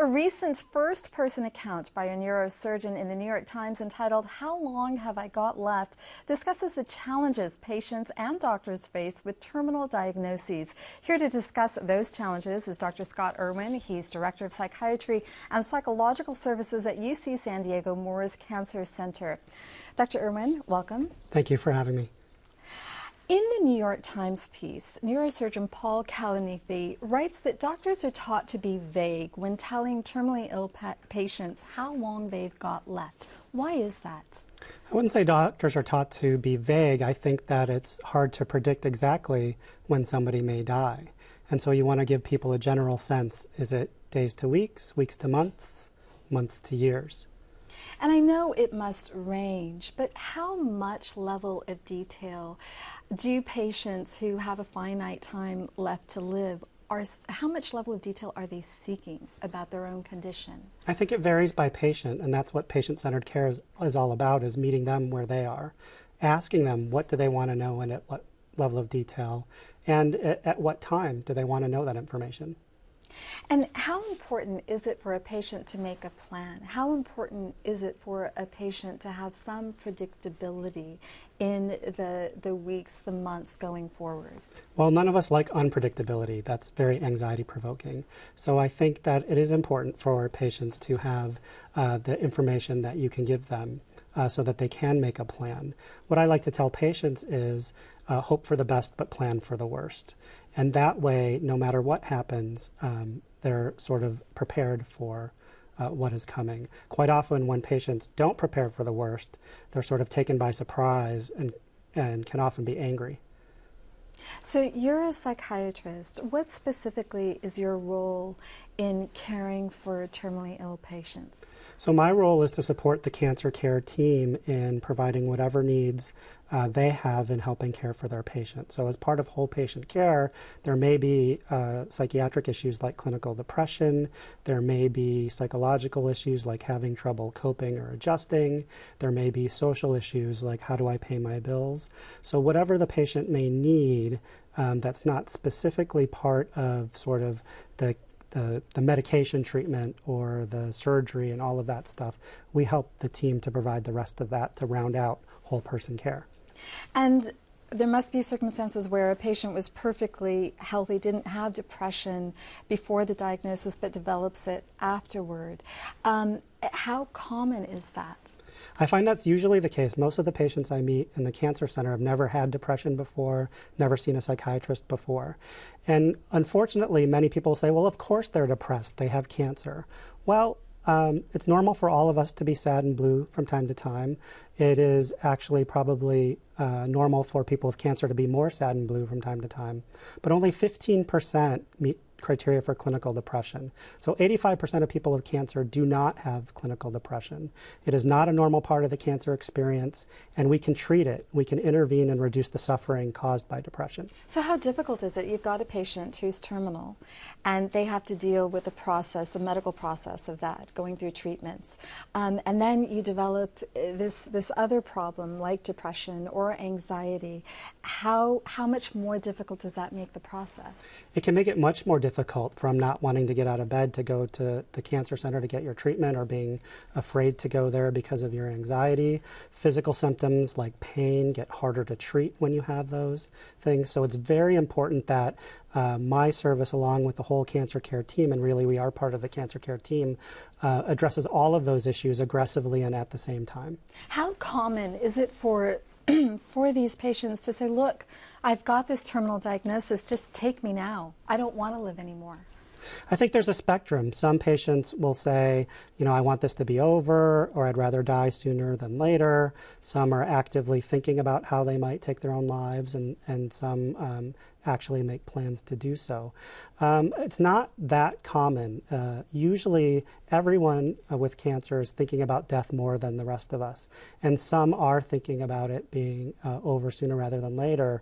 A recent first-person account by a neurosurgeon in the New York Times entitled "How Long Have I Got Left?" discusses the challenges patients and doctors face with terminal diagnoses. Here to discuss those challenges is Dr. Scott Irwin. He's Director of Psychiatry and Psychological Services at UC San Diego Moores Cancer Center. Dr. Irwin, welcome. Thank you for having me. In the New York Times piece, neurosurgeon Paul Kalanithi writes that doctors are taught to be vague when telling terminally ill patients how long they've got left. Why is that? I wouldn't say doctors are taught to be vague. I think that it's hard to predict exactly when somebody may die. And so you want to give people a general sense. Is it days to weeks, weeks to months, months to years? And I know it must range, but how much level of detail do patients who have a finite time left to live, how much level of detail are they seeking about their own condition? I think it varies by patient, and that's what patient-centered care is all about, is meeting them where they are, asking them what do they want to know and at what level of detail, and at what time do they want to know that information. And how important is it for a patient to make a plan? How important is it for a patient to have some predictability in the weeks, the months going forward? Well, none of us like unpredictability. That's very anxiety-provoking. So I think that it is important for patients to have the information that you can give them so that they can make a plan. What I like to tell patients is hope for the best but plan for the worst. And that way, no matter what happens, they're sort of prepared for what is coming. Quite often when patients don't prepare for the worst, they're sort of taken by surprise and can often be angry. So you're a psychiatrist. What specifically is your role in caring for terminally ill patients? So my role is to support the cancer care team in providing whatever needs they have in helping care for their patients. So as part of whole patient care, there may be psychiatric issues like clinical depression. There may be psychological issues like having trouble coping or adjusting. There may be social issues like how do I pay my bills. So whatever the patient may need that's not specifically part of sort of the medication treatment or the surgery and all of that stuff, we help the team to provide the rest of that to round out whole person care. And there must be circumstances where a patient was perfectly healthy, didn't have depression before the diagnosis, but develops it afterward. How common is that? I find that's usually the case. Most of the patients I meet in the cancer center have never had depression before, never seen a psychiatrist before. And unfortunately, many people say, well, of course they're depressed, they have cancer. Well, it's normal for all of us to be sad and blue from time to time. It is actually probably normal for people with cancer to be more sad and blue from time to time. But only 15% meet criteria for clinical depression. So 85% of people with cancer do not have clinical depression. It is not a normal part of the cancer experience, and we can treat it. We can intervene and reduce the suffering caused by depression. So how difficult is it? You've got a patient who's terminal, and they have to deal with the process, the medical process of that, going through treatments. And then you develop this other problem like depression or anxiety. How much more difficult does that make the process? It can make it much more difficult, from not wanting to get out of bed to go to the cancer center to get your treatment, or being afraid to go there because of your anxiety. Physical symptoms like pain get harder to treat when you have those things. So it's very important that my service, along with the whole cancer care team, and really we are part of the cancer care team, addresses all of those issues aggressively and at the same time. How common is it for these patients to say, look, I've got this terminal diagnosis, just take me now. I don't want to live anymore? I think there's a spectrum. Some patients will say, you know, I want this to be over, or I'd rather die sooner than later. Some are actively thinking about how they might take their own lives, and some actually make plans to do so. It's not that common. Usually everyone with cancer is thinking about death more than the rest of us, and some are thinking about it being over sooner rather than later.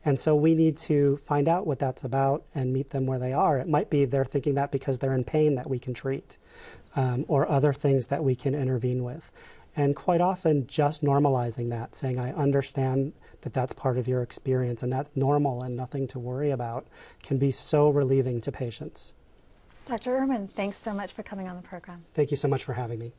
And so we need to find out what that's about and meet them where they are. It might be they're thinking that because they're in pain that we can treat, or other things that we can intervene with. And quite often just normalizing that, saying, I understand that that's part of your experience and that's normal and nothing to worry about, can be so relieving to patients. Dr. Irwin, thanks so much for coming on the program. Thank you so much for having me.